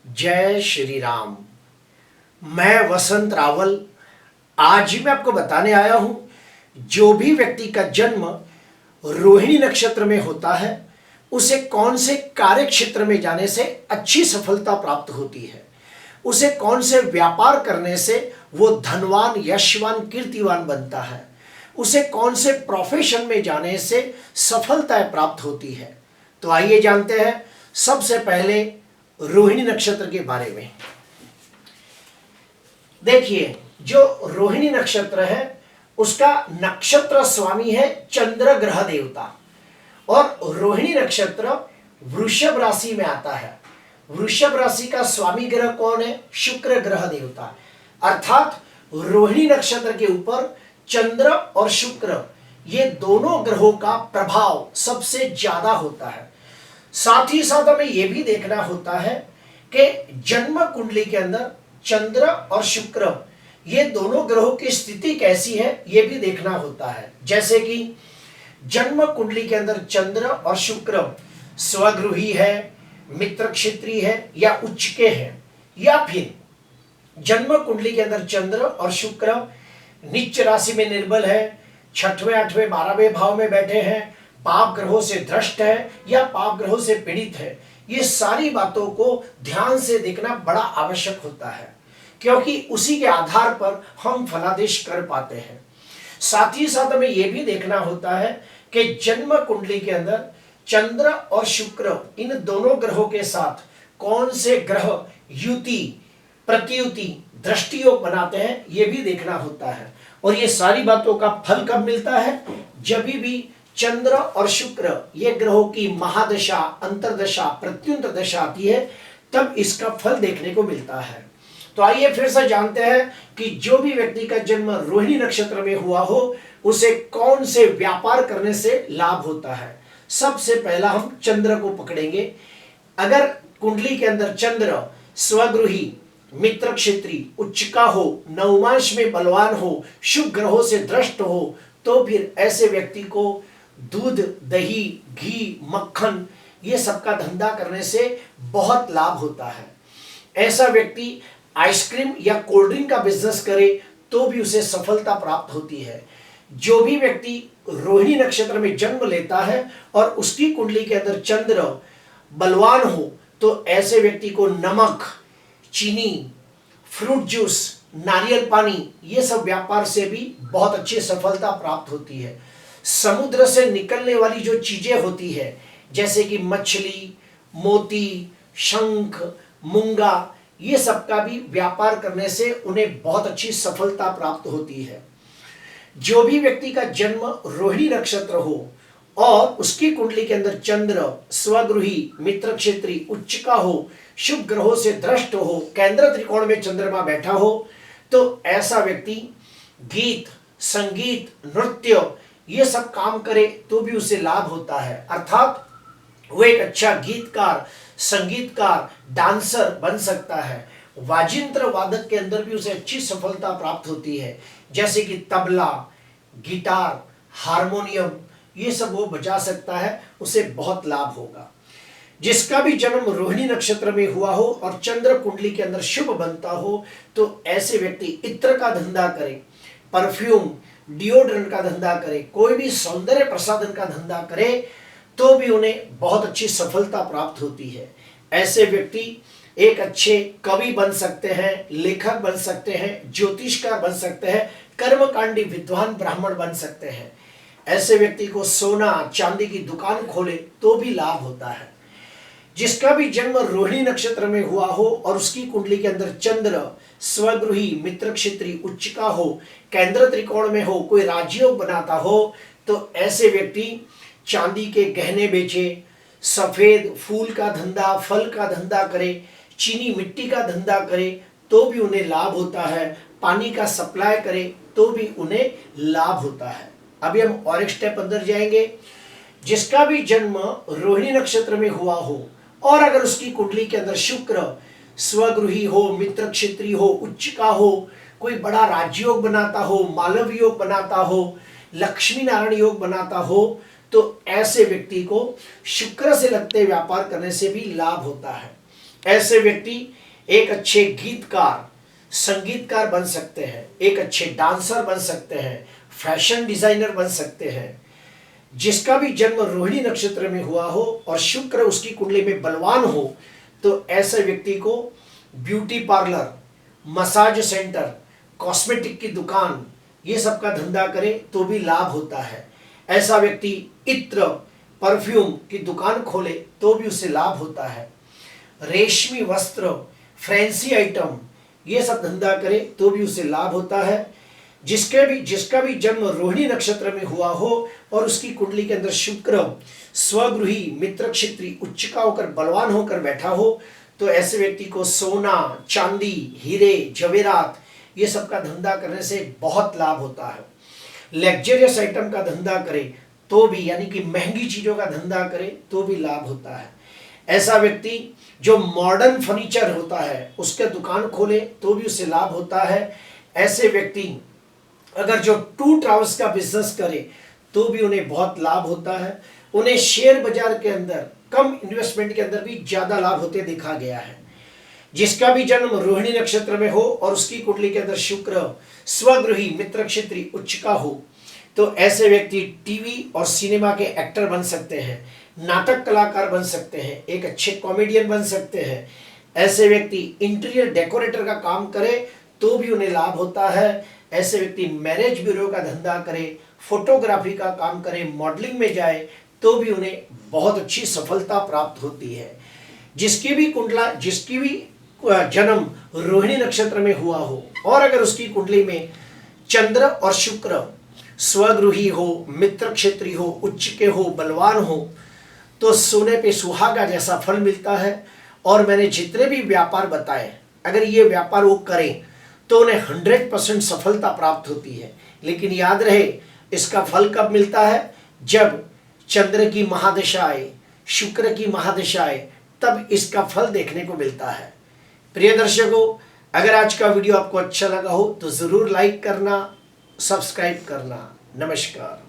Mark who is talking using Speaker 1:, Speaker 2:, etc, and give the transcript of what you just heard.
Speaker 1: जय श्री राम। मैं वसंत रावल आज ही मैं आपको बताने आया हूं, जो भी व्यक्ति का जन्म रोहिणी नक्षत्र में होता है उसे कौन से कार्य क्षेत्र में जाने से अच्छी सफलता प्राप्त होती है, उसे कौन से व्यापार करने से वो धनवान, यशवान, कीर्तिवान बनता है, उसे कौन से प्रोफेशन में जाने से सफलताएं प्राप्त होती है। तो आइए जानते हैं सबसे पहले रोहिणी नक्षत्र के बारे में। देखिए, जो रोहिणी नक्षत्र है उसका नक्षत्र स्वामी है चंद्र ग्रह देवता, और रोहिणी नक्षत्र वृषभ राशि में आता है। वृषभ राशि का स्वामी ग्रह कौन है? शुक्र ग्रह देवता। अर्थात रोहिणी नक्षत्र के ऊपर चंद्र और शुक्र, ये दोनों ग्रहों का प्रभाव सबसे ज्यादा होता है। साथ ही साथ हमें यह भी देखना होता है कि जन्म कुंडली के अंदर चंद्र और शुक्र, ये दोनों ग्रहों की स्थिति कैसी है यह भी देखना होता है। जैसे कि जन्म कुंडली के अंदर चंद्र और शुक्र स्वगृही है, मित्र क्षेत्री है या उच्चके है, या फिर जन्म कुंडली के अंदर चंद्र और शुक्र नीच राशि में निर्बल है, छठवें, आठवें, 12वें भाव में बैठे हैं, पाप ग्रहों से भ्रष्ट है या पाप ग्रहों से पीड़ित है, ये सारी बातों को ध्यान से देखना बड़ा आवश्यक होता है, क्योंकि उसी के आधार पर हम फलादेश कर पाते हैं। साथ ही साथ हमें यह भी देखना होता है कि जन्म कुंडली के अंदर चंद्र और शुक्र, इन दोनों ग्रहों के साथ कौन से ग्रह युति, प्रतियुति, दृष्टि योग बनाते हैं, यह भी देखना होता है। और ये सारी बातों का फल कब मिलता है? जब भी चंद्र और शुक्र ये ग्रहों की महादशा, अंतरदशा, प्रत्युंतर दशा आती है, तब इसका फल देखने को मिलता है। तो आइए फिर से जानते हैं कि जो भी व्यक्ति का जन्म रोहिणी नक्षत्र में हुआ हो उसे कौन से व्यापार करने से लाभ होता है। सबसे पहला हम चंद्र को पकड़ेंगे। अगर कुंडली के अंदर चंद्र स्वगृही, मित्र क्षेत्री, उच्चका हो, नवमांश में बलवान हो, शुभ ग्रहों से दृष्ट हो, तो फिर ऐसे व्यक्ति को दूध, दही, घी, मक्खन, ये सब का धंधा करने से बहुत लाभ होता है। ऐसा व्यक्ति आइसक्रीम या कोल्ड ड्रिंक का बिजनेस करे तो भी उसे सफलता प्राप्त होती है। जो भी व्यक्ति रोहिणी नक्षत्र में जन्म लेता है और उसकी कुंडली के अंदर चंद्र बलवान हो, तो ऐसे व्यक्ति को नमक, चीनी, फ्रूट जूस, नारियल पानी, ये सब व्यापार से भी बहुत अच्छी सफलता प्राप्त होती है। समुद्र से निकलने वाली जो चीजें होती है, जैसे कि मछली, मोती, शंख, मूंगा, ये सब का भी व्यापार करने से उन्हें बहुत अच्छी सफलता प्राप्त होती है। जो भी व्यक्ति का जन्म रोहिणी नक्षत्र हो और उसकी कुंडली के अंदर चंद्र स्वगृही, मित्र क्षेत्री, उच्चका हो, शुभ ग्रहों से दृष्ट हो, केंद्र त्रिकोण में चंद्रमा बैठा हो, तो ऐसा व्यक्ति गीत, संगीत, नृत्य, ये सब काम करे तो भी उसे लाभ होता है। अर्थात वो एक अच्छा गीतकार, संगीतकार, डांसर बन सकता है। वाजिंत्र वादक के अंदर भी उसे अच्छी सफलता प्राप्त होती है, जैसे कि तबला, गिटार, हारमोनियम, ये सब वो बजा सकता है, उसे बहुत लाभ होगा। जिसका भी जन्म रोहिणी नक्षत्र में हुआ हो और चंद्र कुंडली के अंदर शुभ बनता हो, तो ऐसे व्यक्ति इत्र का धंधा करे, परफ्यूम, डिओड्रेंट का धंधा करे, कोई भी सौंदर्य प्रसाधन का धंधा करे, तो भी उन्हें बहुत अच्छी सफलता प्राप्त होती है। ऐसे व्यक्ति एक अच्छे कवि बन सकते हैं, लेखक बन सकते हैं, ज्योतिषकार बन सकते हैं, कर्मकांडी विद्वान ब्राह्मण बन सकते हैं। ऐसे व्यक्ति को सोना चांदी की दुकान खोले तो भी लाभ होता है। जिसका भी जन्म रोहिणी नक्षत्र में हुआ हो और उसकी कुंडली के अंदर चंद्र स्वगृही, मित्र क्षेत्री, उच्चका हो, केंद्र त्रिकोण में हो, कोई राजयोग बनाता हो, तो ऐसे व्यक्ति चांदी के गहने बेचे, सफेद फूल का धंधा, फल का धंधा करे, चीनी मिट्टी का धंधा करे तो भी उन्हें लाभ होता है, पानी का सप्लाई करे तो भी उन्हें लाभ होता है। अभी हम और एक स्टेप अंदर जाएंगे। जिसका भी जन्म रोहिणी नक्षत्र में हुआ हो और अगर उसकी कुंडली के अंदर शुक्र स्वगृही हो, मित्र क्षेत्री हो, उच्चका हो, कोई बड़ा राजयोग बनाता हो, मालव योग बनाता हो, लक्ष्मी नारायण योग बनाता हो, तो ऐसे व्यक्ति को शुक्र से लगते व्यापार करने से भी लाभ होता है। ऐसे व्यक्ति एक अच्छे गीतकार, संगीतकार बन सकते हैं, एक अच्छे डांसर बन सकते हैं, फैशन डिजाइनर बन सकते हैं। जिसका भी जन्म रोहिणी नक्षत्र में हुआ हो और शुक्र उसकी कुंडली में बलवान हो, तो ऐसे व्यक्ति को beauty parlour, massage centre, cosmetic की दुकान, ये सब का धंधा करे तो भी लाभ होता है। ऐसा व्यक्ति इत्र, परफ्यूम की दुकान खोले तो भी उसे लाभ होता है। रेशमी वस्त्र, फैंसी आइटम, ये सब धंधा करे तो भी उसे लाभ होता है। जिसका भी जन्म रोहिणी नक्षत्र में हुआ हो और उसकी कुंडली के अंदर शुक्र स्वगृही मित्र क्षेत्री उच्चका होकर बलवान होकर बैठा हो, तो ऐसे व्यक्ति को सोना, चांदी, हीरे, जवेरात, ये सब का धंधा करने से बहुत लाभ होता है। लग्जरियस आइटम का धंधा करे तो भी, यानी कि महंगी चीजों का धंधा करे तो भी लाभ होता है। ऐसा व्यक्ति जो मॉडर्न फर्नीचर होता है उसके दुकान खोले तो भी उसे लाभ होता है। ऐसे व्यक्ति अगर जो टूर ट्रैवल्स का बिजनेस करे तो भी उन्हें बहुत लाभ होता है। उन्हें शेयर बाजार के अंदर कम इन्वेस्टमेंट के अंदर भी ज्यादा लाभ होते देखा गया है। जिसका भी जन्म रोहिणी नक्षत्र में हो और उसकी कुंडली के अंदर शुक्र स्वगृही मित्र क्षेत्री उच्चका हो, तो ऐसे व्यक्ति टीवी और सिनेमा के एक्टर बन सकते हैं, नाटक कलाकार बन सकते हैं, एक अच्छे कॉमेडियन बन सकते हैं। ऐसे व्यक्ति इंटीरियर डेकोरेटर का काम करे तो भी उन्हें लाभ होता है। ऐसे व्यक्ति मैरिज ब्यूरो का धंधा करे, फोटोग्राफी का काम करे, मॉडलिंग में जाए तो भी उन्हें बहुत अच्छी सफलता प्राप्त होती है। जिसकी भी जन्म रोहिणी नक्षत्र में हुआ हो और अगर उसकी कुंडली में चंद्र और शुक्र स्वगृही हो, मित्र क्षेत्री हो, उच्च के हो, बलवान हो, तो सोने पे सुहागा जैसा फल मिलता है। और मैंने जितने भी व्यापार बताए, अगर ये व्यापार वो करें तो उन्हें 100% सफलता प्राप्त होती है। लेकिन याद रहे, इसका फल कब मिलता है? जब चंद्र की महादशा आए, शुक्र की महादशा आए, तब इसका फल देखने को मिलता है। प्रिय दर्शकों, अगर आज का वीडियो आपको अच्छा लगा हो तो जरूर लाइक करना, सब्सक्राइब करना। नमस्कार।